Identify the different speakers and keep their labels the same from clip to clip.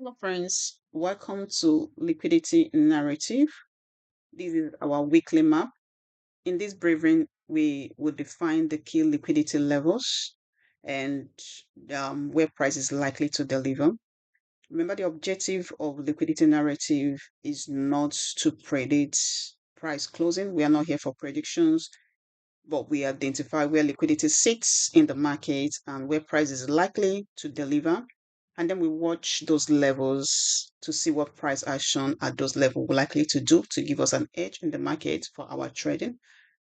Speaker 1: Hello, friends. Welcome to Liquidity Narrative. This is our weekly map. In this briefing, we will define the key liquidity levels and where price is likely to deliver. Remember, the objective of liquidity narrative is not to predict price closing. We are not here for predictions, but we identify where liquidity sits in the market and where price is likely to deliver. And then we watch those levels to see what price action at those levels we're likely to do to give us an edge in the market for our trading.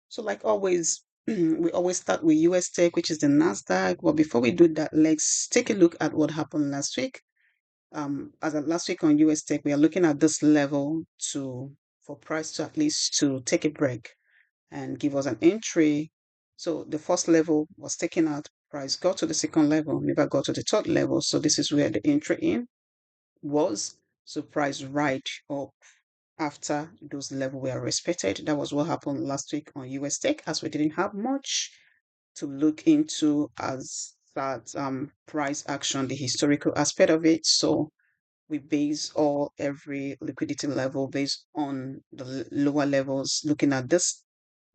Speaker 1: So, like always, we always start with USTEC, which is the Nasdaq. But before we do that, let's take a look at what happened last week. As of last week on USTEC, we are looking at this level for price to at least to take a break and give us an entry. So the first level was taken out, price got to the second level, never got to the third level. So this is where the entry in was. So price right up after those levels were respected. That was what happened last week on USTEC, as we didn't have much to look into as that price action, the historical aspect of it. So we base every liquidity level based on the lower levels, looking at this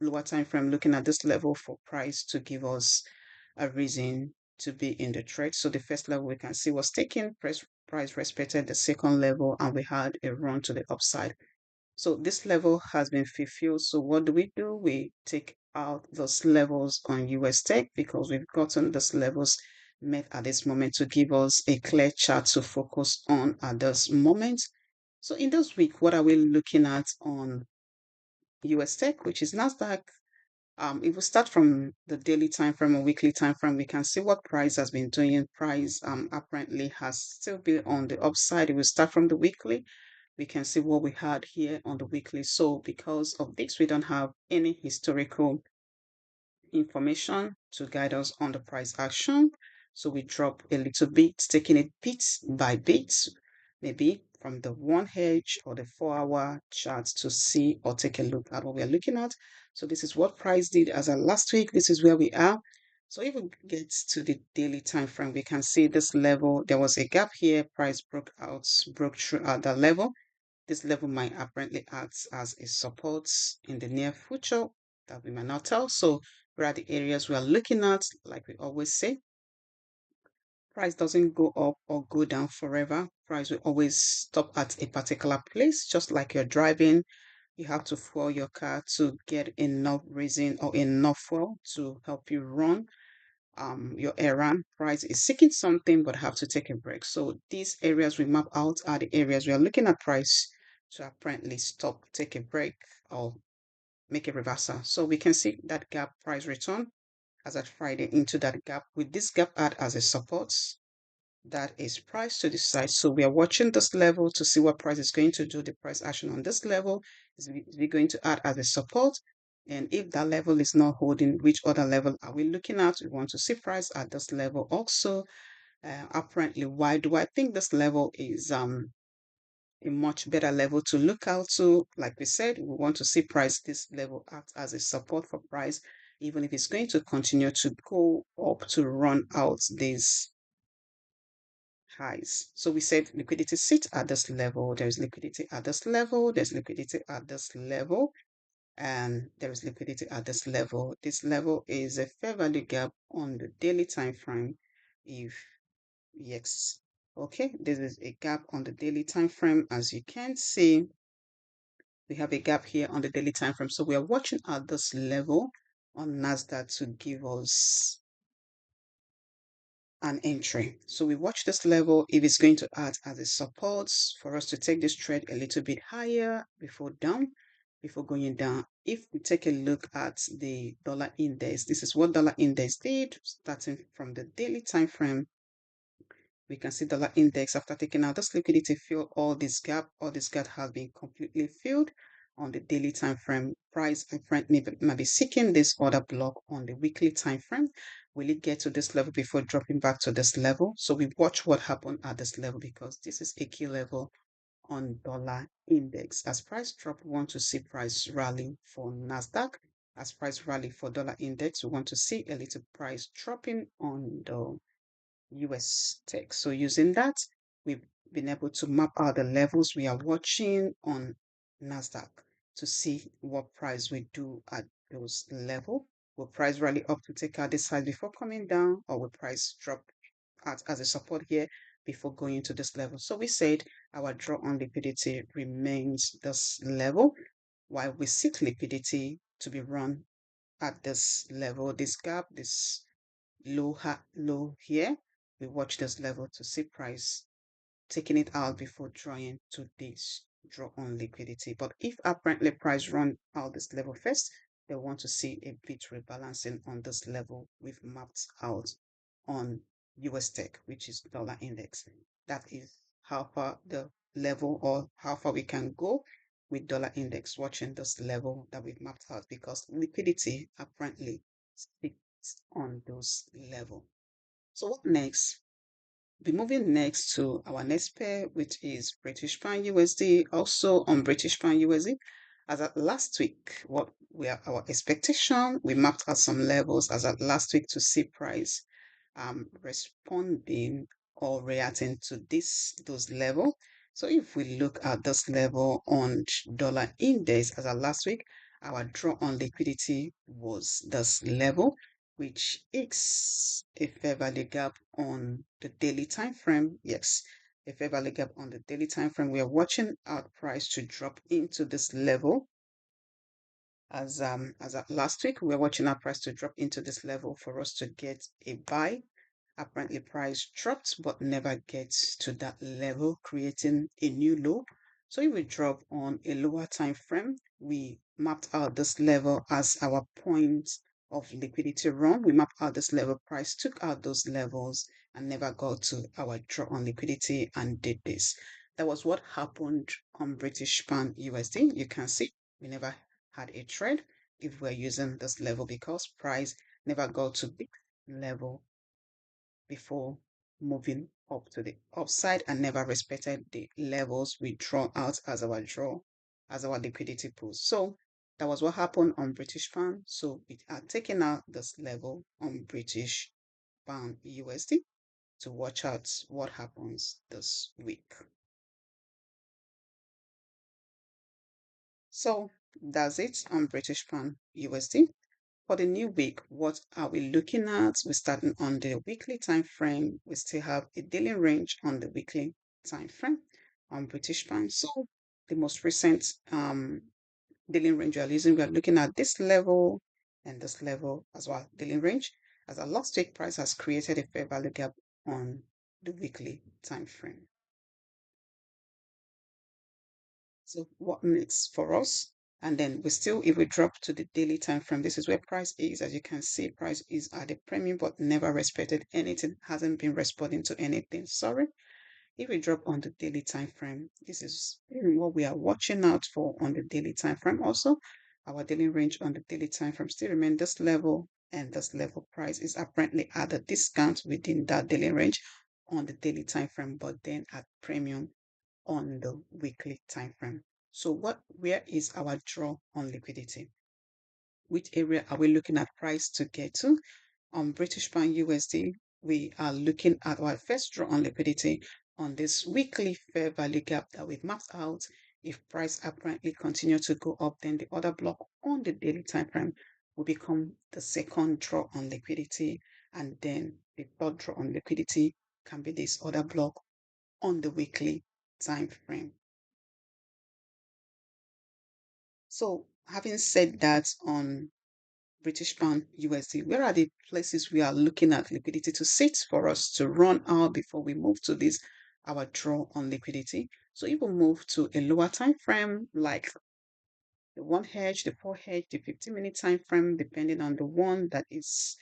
Speaker 1: lower time frame, looking at this level for price to give us a reason to be in the trade. So the first level we can see was taken, price respected the second level, and we had a run to the upside. So this level has been fulfilled. So what do? We take out those levels on USTEC because we've gotten those levels met at this moment to give us a clear chart to focus on at this moment. So in this week, what are we looking at on USTEC, which is Nasdaq? If we start from the daily time frame or weekly time frame, we can see what price has been doing. Price apparently has still been on the upside. If we start from the weekly, we can see what we had here on the weekly. So because of this, we don't have any historical information to guide us on the price action. So we drop a little bit, taking it bit by bit, maybe from the 1H or the 4-hour chart to see or take a look at what we're looking at. So this is what price did as of last week. This is where we are. So if we get to the daily time frame, we can see this level. There was a gap here. Price broke through at that level. This level might apparently act as a support in the near future that we might not tell. So where are the areas we are looking at? Like we always say, price doesn't go up or go down forever. Price will always stop at a particular place, just like you're driving. You have to fuel your car to get enough reason or enough fuel to help you run your errand. Price is seeking something but have to take a break. So these areas we map out are the areas we are looking at price to apparently stop, take a break, or make a reversal. So we can see that gap price return as at Friday into that gap with this gap act as a support. That is price to decide. So we are watching this level to see what price is going to do. The price action on this level is we going to add as a support. And if that level is not holding, which other level are we looking at? We want to see price at this level also. Apparently, why do I think this level is a much better level to look out to? Like we said, we want to see price this level act as a support for price, even if it's going to continue to go up to run out these highs. So we said liquidity sits at this level. There is liquidity at this level. There's liquidity at this level. And there is liquidity at this level. This level is a fair value gap on the daily time frame. If yes, okay, this is a gap on the daily time frame. As you can see, we have a gap here on the daily time frame. So we are watching at this level on Nasdaq to give us an entry. So we watch this level if it's going to act as a support for us to take this trade a little bit higher before going down. If we take a look at the dollar index, this is what dollar index did starting from the daily time frame. We can see dollar index after taking out this liquidity fill all this gap has been completely filled on the daily time frame. Price apparently might be seeking this order block on the weekly time frame. Will it get to this level before dropping back to this level? So we watch what happened at this level because this is a key level on dollar index. As price drop, we want to see price rally for Nasdaq. As price rally for dollar index, we want to see a little price dropping on the USTEC. So using that, we been able to map out the levels we are watching on Nasdaq to see what price we do at those level. Will price rally up to take out this side before coming down, or will price drop as a support here before going to this level? So we said our draw on liquidity remains this level, while we seek liquidity to be run at this level, this gap, this low here. We watch this level to see price taking it out before drawing to this draw on liquidity. But if apparently price run out this level first, they want to see a bit rebalancing on this level we've mapped out on USTEC, which is dollar index. That is how far the level or how far we can go with dollar index, watching this level that we've mapped out, because liquidity apparently sits on those level. So what next? Be moving next to our next pair, which is British pound USD. Also on British pound USD, as at last week, what were our expectation? We mapped out some levels as at last week to see price responding or reacting to those level. So if we look at this level on dollar index as at last week, our draw on liquidity was this level, which is a fair value gap on the daily time frame. Yes, a fair value gap on the daily time frame. We are watching our price to drop into this level. As last week, we were watching our price to drop into this level for us to get a buy. Apparently, price dropped but never gets to that level, creating a new low. So if we drop on a lower time frame, we mapped out this level as our point of liquidity run. We mapped out this level, price took out those levels and never got to our draw on liquidity and did this. That was what happened on British pound USD. You can see we never had a trade if we're using this level, because price never got to big level before moving up to the upside and never respected the levels we draw out as our liquidity pool. So that was what happened on British pound. So we are taking out this level on British pound USD to watch out what happens this week. So that's it on British pound USD. For the new week, what are we looking at? We're starting on the weekly time frame. We still have a daily range on the weekly time frame on British pound. So the most recent daily range we are using, we are looking at this level and this level as well, daily range, as our last week price has created a fair value gap on the weekly time frame. So what next for us? And then we still, if we drop to the daily time frame, this is where price is. As you can see, price is at a premium, but never respected anything, hasn't been responding to anything. Sorry. If we drop on the daily time frame, this is what we are watching out for on the daily time frame. Also, our daily range on the daily time frame still remain this level, and this level price is apparently at a discount within that daily range on the daily time frame, but then at premium on the weekly time frame. So where is our draw on liquidity? Which area are we looking at price to get to? On British pound USD, we are looking at our first draw on liquidity on this weekly fair value gap that we've mapped out. If price apparently continue to go up, then the other block on the daily time frame will become the second draw on liquidity, and then the third draw on liquidity can be this other block on the weekly time frame. So having said that, on British pound USD, where are the places we are looking at liquidity to sit for us to run out before we move to this our draw on liquidity? So if we move to a lower time frame, like the 1 hedge, the 4 hedge, the 15-minute time frame, depending on the one that is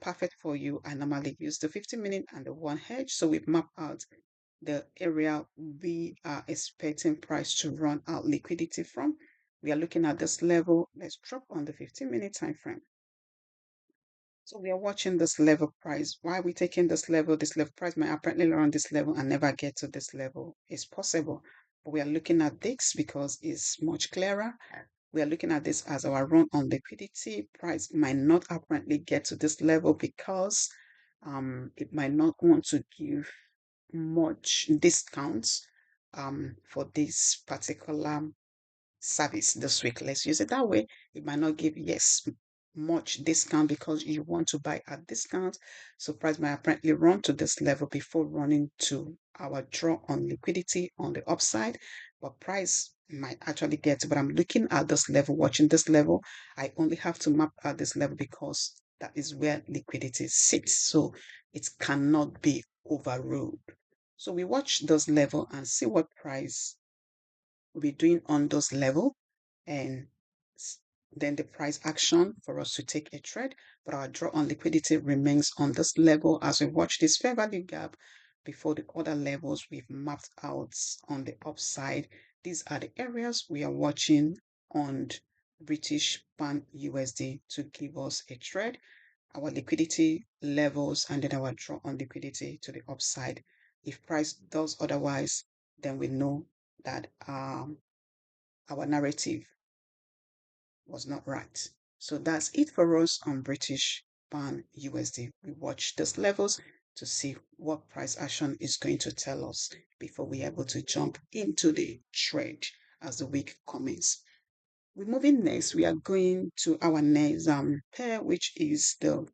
Speaker 1: perfect for you, I normally use the 15-minute and the 1 hedge. So we've mapped out the area we are expecting price to run out liquidity from. We are looking at this level. Let's drop on the 15-minute time frame. So we are watching this level price. Why are we taking this level? This level price might apparently run this level and never get to this level. It's possible. But we are looking at this because it's much clearer. We are looking at this as our run on liquidity. Price might not apparently get to this level because it might not want to give much discounts for this particular service this week. Let's use it that way. It might not give, yes, much discount because you want to buy at discount. So price might apparently run to this level before running to our draw on liquidity on the upside. But price might actually get, but I'm looking at this level, watching this level. I only have to map at this level because that is where liquidity sits. So it cannot be overruled. So we watch this level and see what price will be doing on those level, and then the price action for us to take a trade. But our draw on liquidity remains on this level as we watch this fair value gap before the other levels we've mapped out on the upside. These are the areas we are watching on British pound USD to give us a trade, our liquidity levels, and then our draw on liquidity to the upside. If price does otherwise, then we know that our narrative was not right. So that's it for us on British pound USD. We watch those levels to see what price action is going to tell us before we're able to jump into the trade as the week commences. We're moving next. We are going to our next pair, which is the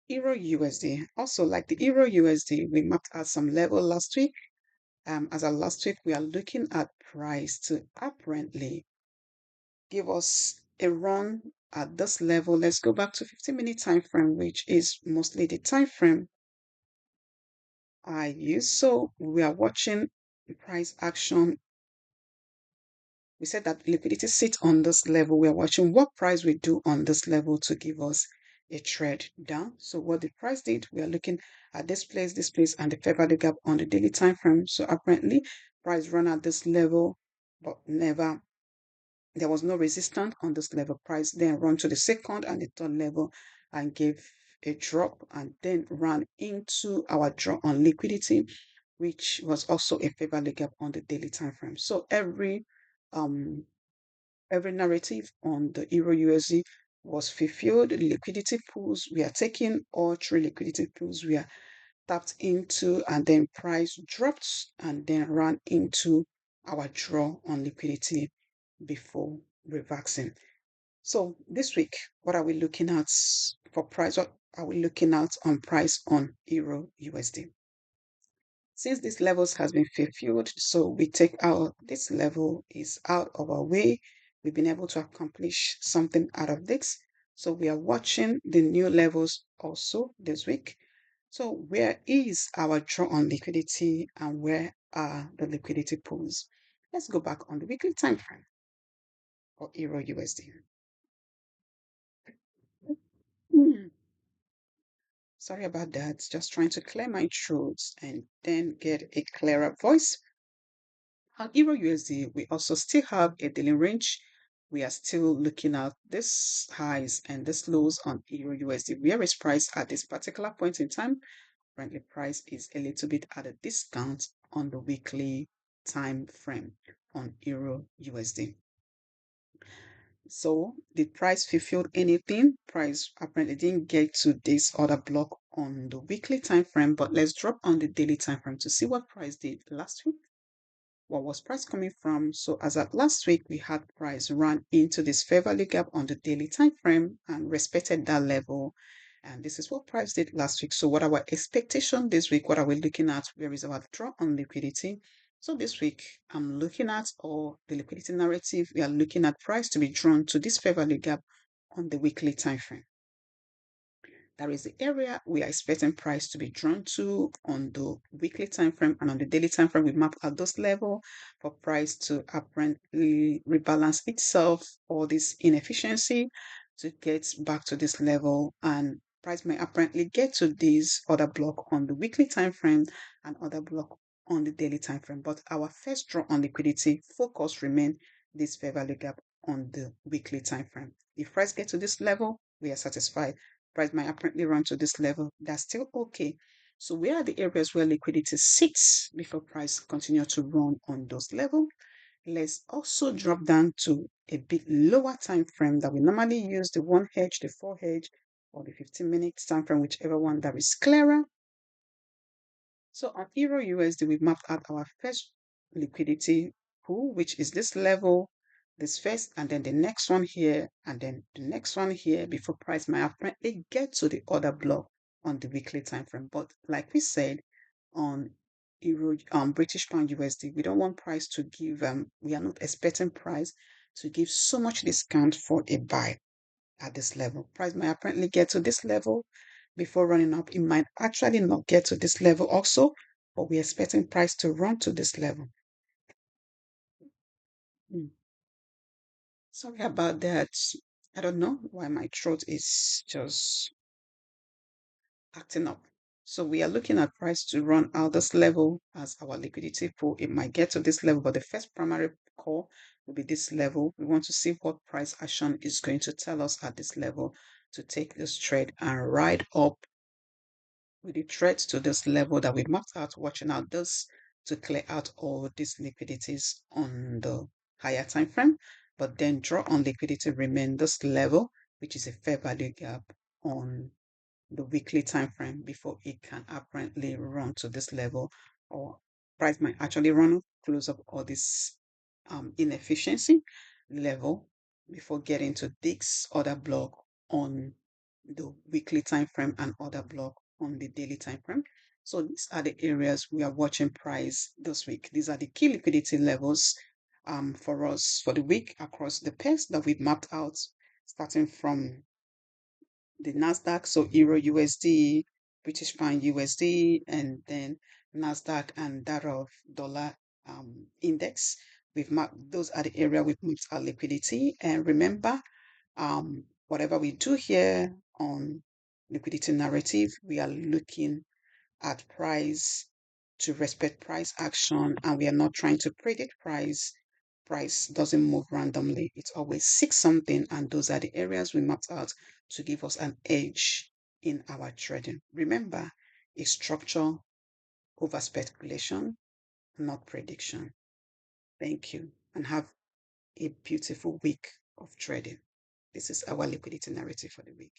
Speaker 1: Euro USD. Also, like the Euro USD, we mapped out some level last week. As of last week, we are looking at price to apparently give us a run at this level. Let's go back to 15-minute time frame, which is mostly the time frame I use. So we are watching the price action. We said that liquidity sits on this level. We are watching what price we do on this level to give us a trade down. So what the price did, we are looking at this place, and the fair value gap on the daily time frame. So apparently, price run at this level, but never, there was no resistance on this level. Price then run to the second and the third level and gave a drop and then ran into our draw on liquidity, which was also a fair value gap on the daily time frame. So um every narrative on the Euro USD was fulfilled. Liquidity pools we are taking, all three liquidity pools we are tapped into, and then price dropped and then ran into our draw on liquidity before reversing. So this week, what are we looking at for price? What are we looking at on price on Euro USD? Since these levels has been fulfilled, so we take out this level is out of our way. We've been able to accomplish something out of this. So we are watching the new levels also this week. So where is our draw on liquidity and where are the liquidity pools? Let's go back on the weekly time frame for Euro USD. Sorry about that. Just trying to clear my throat and then get a clearer voice. On Euro USD, we also still have a daily range. We are still looking at this highs and this lows on Euro USD. Where is price at this particular point in time? Currently, price is a little bit at a discount on the weekly time frame on Euro USD. So did price fulfill anything? Price apparently didn't get to this other block on the weekly time frame, but let's drop on the daily time frame to see what price did last week. What was price coming from? So as at last week, we had price run into this fair value gap on the daily time frame and respected that level. And this is what price did last week. So what our expectation this week? What are we looking at? Where is our draw on liquidity? So this week, I'm looking at, or the liquidity narrative, we are looking at price to be drawn to this fair value gap on the weekly time frame. That is the area we are expecting price to be drawn to on the weekly time frame, and on the daily time frame, we map at those level for price to apparently rebalance itself or this inefficiency to get back to this level, and price may apparently get to this other block on the weekly time frame and other block on the daily time frame. But our first draw on liquidity focus remain this fair value gap on the weekly time frame. If price get to this level, we are satisfied. Price might apparently run to this level. That's still okay. So where are the areas where liquidity sits before price continue to run on those levels? Let's also drop down to a bit lower time frame that we normally use, the 1H, the 4H, or the 15-minute time frame, whichever one that is clearer. So on Euro USD, we've mapped out our first liquidity pool, which is this level, this first, and then the next one here, and then the next one here before price might apparently get to the other block on the weekly time frame. But like we said, on British pound USD, we don't want price to give we are not expecting price to give so much discount for a buy at this level. Price might apparently get to this level before running up. It might actually not get to this level also, but we're expecting price to run to this level. Sorry about that. I don't know why my throat is just acting up. So we are looking at price to run out this level as our liquidity pool. It might get to this level, but the first primary call will be this level. We want to see what price action is going to tell us at this level to take this trade and ride up with the threats to this level that we marked out, watching out this to clear out all these liquidities on the higher time frame, but then draw on liquidity remain this level, which is a fair value gap on the weekly time frame before it can apparently run to this level, or price might actually run close up all this inefficiency level before getting to this other block on the weekly time frame and other block on the daily time frame. So these are the areas we are watching price this week. These are the key liquidity levels for us for the week across the pairs that we've mapped out, starting from the Nasdaq, so Euro USD, British Pound USD, and then Nasdaq and that of dollar index. We've marked those are the area we've mapped our liquidity. And remember, whatever we do here on liquidity narrative, we are looking at price to respect price action, and we are not trying to predict price. Price doesn't move randomly. It always seeks something, and those are the areas we mapped out to give us an edge in our trading. Remember, it's structure over speculation, not prediction. Thank you, and have a beautiful week of trading. This is our liquidity narrative for the week.